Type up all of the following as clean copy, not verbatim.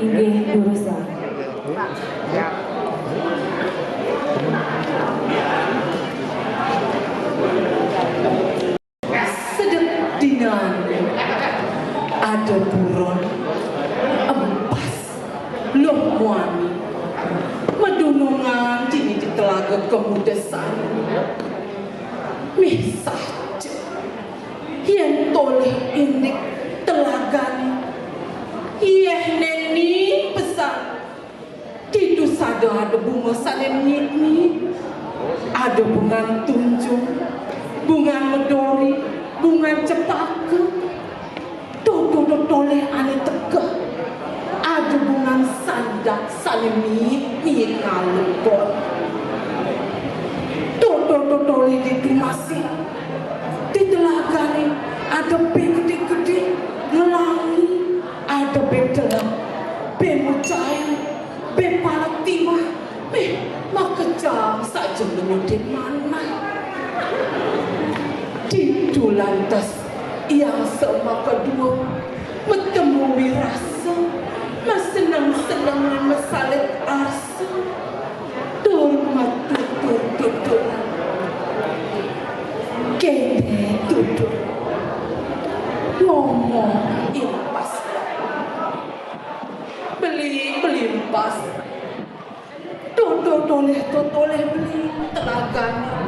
Inggih Durusa. Sedep dinan ada buron empas loh muani medunungan dini di telaga kemudesan mih saja yang toleh indik telagani iya neni pesan tidu sada ada bunga sanen nyik ada bunga tunjung bunga medori bunga cepaka toto toleh ane tegah ada bunga sandak sanen nyik ngalupon toto toleh itu masih di telagani ada gede-gede ngelangi ada bedalam, bemucayan, bepalatimah, makejam saja menyudik mana. Tidu lantas yang sama kedua metemui rasa, senang-senangan mesalit asa, dormat tutur, kene tutur, ngomong impas. Beli pas toleh beli telaganya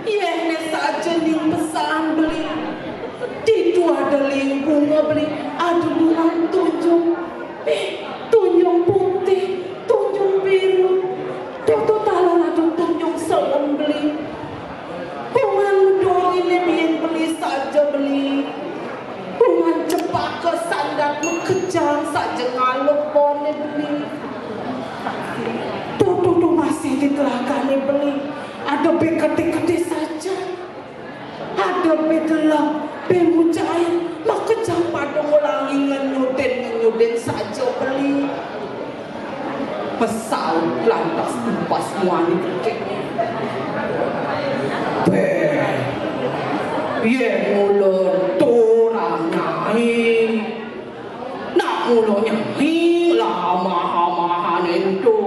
iya saja nih pesan beli tidu ada bunga beli ada bunga tunjung tunjung putih tunjung biru toto talon ada tunjung selem beli bunga medori ini beli saja beli bunga cepaka sandak mekejang saja ngalupone beli toto masih di telagane beli ada bekete-kete saja ada bedelang bemucayan makejang pada ngulangi ngenyuden saja beli pesal lantas empas muani kekeknya ye ngulur turang nyai nak ngulur nyai lama-lamahan itu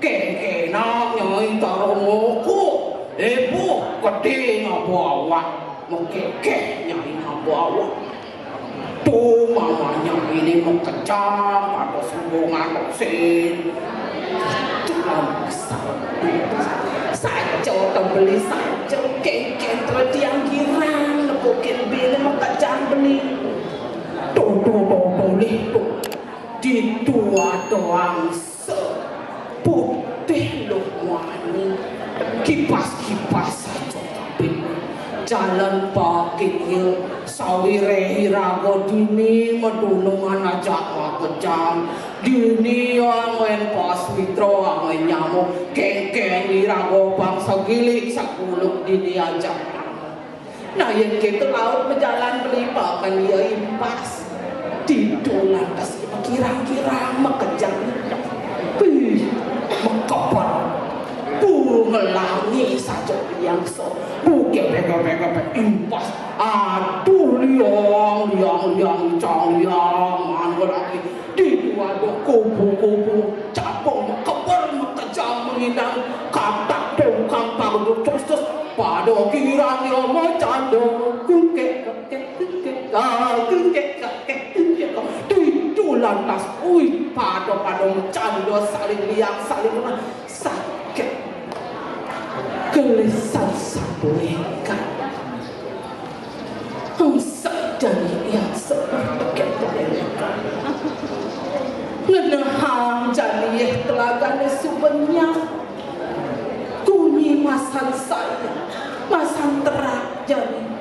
keke nak nyai taromoku ibu gede ngabawa mengkeke nyai ngabawa tuh mamanya ini mengkecam atau sembungan toksin itu lama kesal saja beli saja keke terdiang girang lepukin beli mengkecam beli boleh tuh di tua doang seputih loh wani kipas saja tapi jalan pakitnya sawire hirago dini medunungan ajak makejam dini yang pas mitro yang nyamuk kengkeng hirago bangsa gilik sakuluk dini ajak nah yang kita laut berjalan belipakan dia impas tidur lantas kira-kira makejam mengkepar ngelangi saja yang so buke impas aduh liang mana lagi di dua kubu capung mengkepar makejam mengindang katak tongkang pagduk terus pada kira-kira macam kungkek lantas pada cando saling liang saling sakit gelisah sabulika sedang yang seperti mereka ngenahang jani telagane subenya kumi masan saya masan terak jani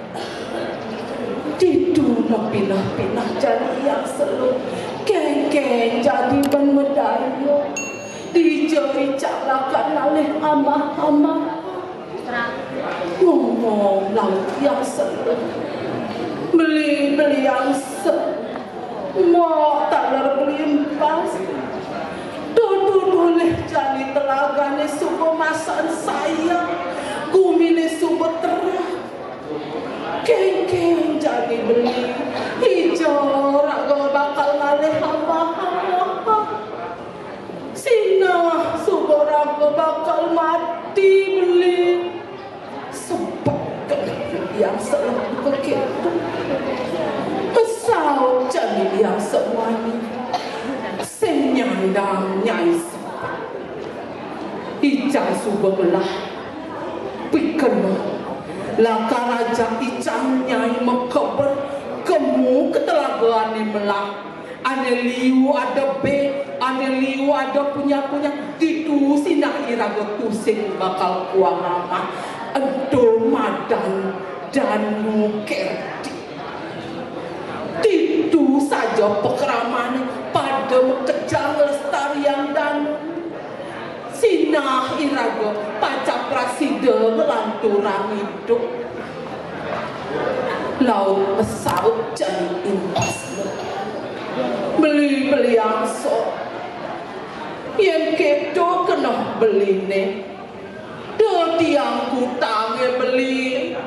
tidur pinah-pinah jani yang selalu kengkeng jadi ban medayo dijeri calakan oleh amah-amah ngomong laut yang selalu beli yang mau tak beli empas tutup oleh jani telagane jani beli hijau raga bakal ngalih hamba-hamba sina subur raga bakal mati beli sebab yang selalu begitu pesau jani yang sewani senyandang nyai ijang subur belah pikirmu laka raja icang nyai mengkabar kemu ketelagaan ni melah ane liu ada be ane liu ada punya itu sinah iraga tusing bakal kuang ramah ento madan dan mukerti itu saja pekraman pada kejang lestarian dan sinah iraga paca prasida melanturang hidup laut pesaut jadi impas beli angso yang kedo kena beli ne do tiang kutange beli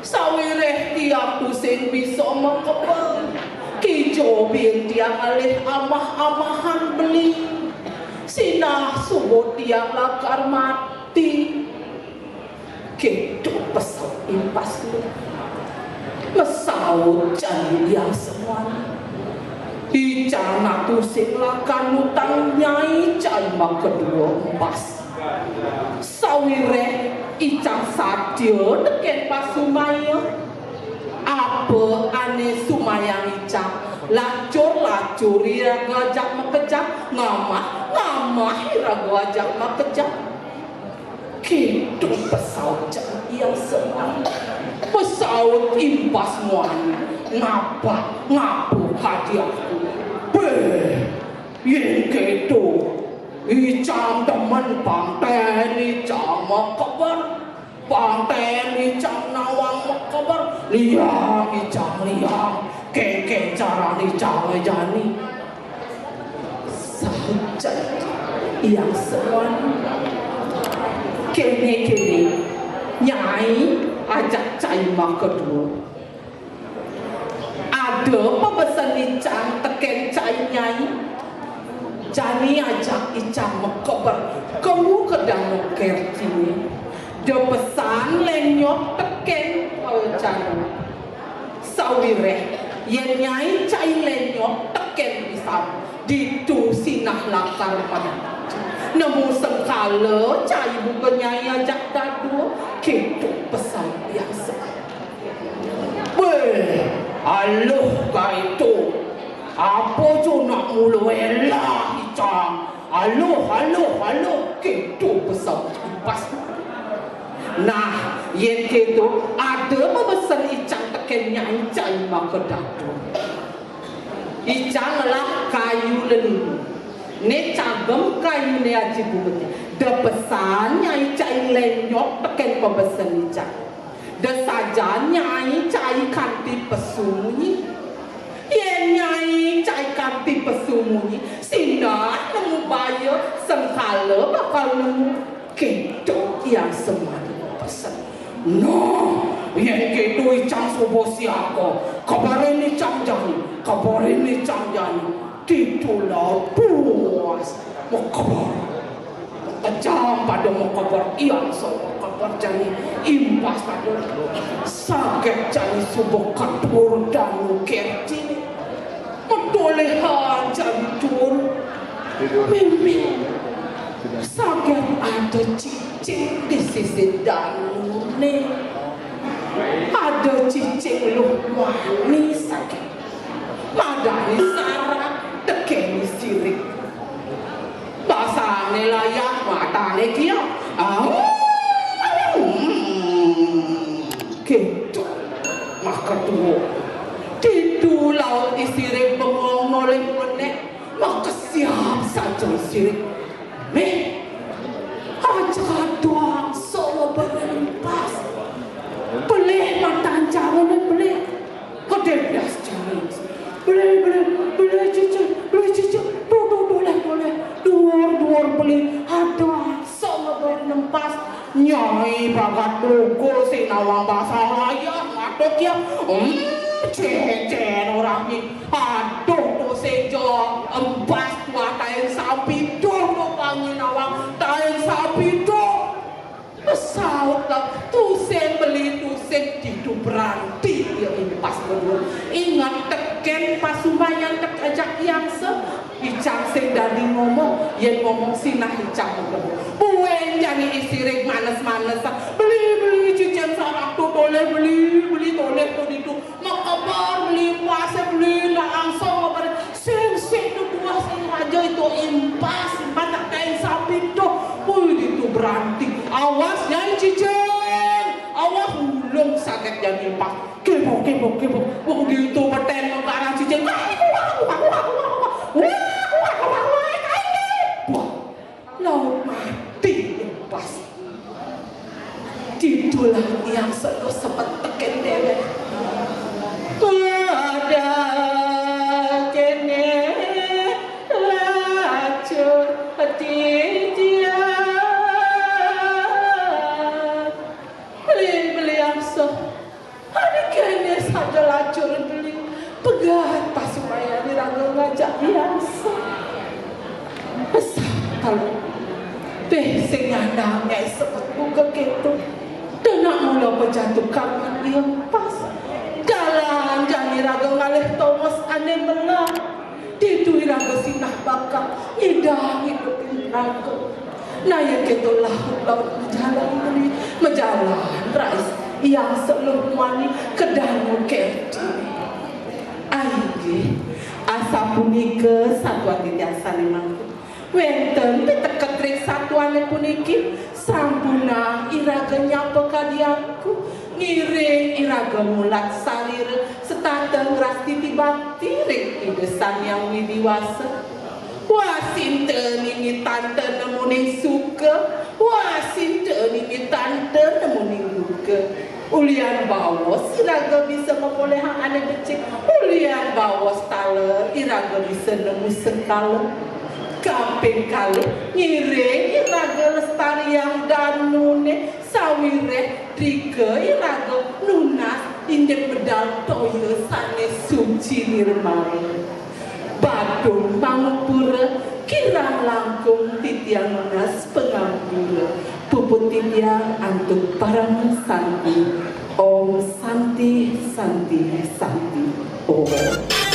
sawireh tiang pusing bisa mengkepel kijo bin tiang alih amah-amahan beli sinah subuh tiang lakar mati kedo pesawat impas lu pesawat jadi yang semuanya icang natu sing lakar nutang nyai calma kedua empas sawire icang sadio deken pas sumaya apa ane sumayang icang lacur ira ngajak makejak ngamah ira ngajak makejak kitu pesawat yang semua pesawat impas muan ngapu hadiahku yang kitu icang teman panten icang makabar panten icang nawang makabar liang icang liang keke cara icang jani sahaja yang semua kene nyai ajak cai mak kedua ada pemesan icang teken cai nyai jani ajak icang makabar kamu kedang kerti de pesan lenyok teken jani sawireh yang nyai cai lenyok teken pisang ditu sinah lakar pada namun sengkala cai bukan nyai ajak dadu kitu pesan yang aloh kaitu apa tu nak mulu elah icang aloh kitu pesan impas nah yang kitu ada pesan icang teken nyai cai maka dadu icang lah kayu lelu ne cagem kayu ne aji bubut de pesan nyai cai lenyok teken pesan icang de saja nyai cai kanti pesunyi ye nyai cai kanti pesunyi sinah nemu bayo sengkala bakal nemu kedo yang semadi pesan no yang kedo icang subuh siapa kabarin icang jani titulah puas mau kabar kejam pada mau kabar iang so kabar jani impas pada sakit jani subuh katur dan kerti mentolehan jani tur mimpi sakit ada cicing di sisi danune ada cicing lu wani sakit madani sarang tekeni sirik basane layak matane kia gitu maka tuh tidu laut isirik bengong oleh menek maka siap saja sirik aja doang solo berempas boleh matan jangan boleh kededas jangan boleh cicit boleh dua beli ada sama berempas nyai bagat tuku sinawang basah ayah matok ya Cecen orang ni. Aduh tu sejo embas tua tain sapi tu pangin awang tain sapi tu. Saut lah tu sen beli tu sen tidu beranti dia impas berdua. Ingat teken pas sumbayan tek ajak yang se Icang sing dari ngomong, yen ngomong sinah Icang buen jani isirik manes-manes beli cincin sarak tu toleh beli toleh tu itu makabar beli puasa beli langsung ngabar sing tu dua sing raja itu impas tak kain sapi tu itu beranti awas ya cincin awas ulung sakit jadi impas kebo wong gitu beten mengarang cincin laut mati impas titulah yang selalu sempat teken dewek ada kene lacur hati dia beli amso ada kene saja lacur beli pegat pas supaya dirangga ngajak biasa kalau sing nyandangnya sebut buka gitu dan nak mula menjatuhkan yang pas jalan jani raga ngalih Thomas aneh belah itu raga sinah bakal idang hidupin raga nah yang gitu laut menjalan beli menjalan rais yang seluruh wani kedanu keti aiki asa punika satuan tiasa memang wenten diteket trik satuane puniki sampuna iraga nyapa kadianku ngiring iraga mulat salir setateng ras titi bakti ring idesan yang widiwasa wasinten ini tante nemuning suka wasinten ini tante nemuning duka ulian bawas iraga bisa membolehang ane becik ulian bawas taler iraga bisa nemu sekala kamping kali ngiring iraga lestari yang danune sawire trike iraga lunas indek medal toyo sane suci nirmai badung mangpura kirang langkung titiang lunas pengampura puput titiang antuk parang santi om santi santi santi om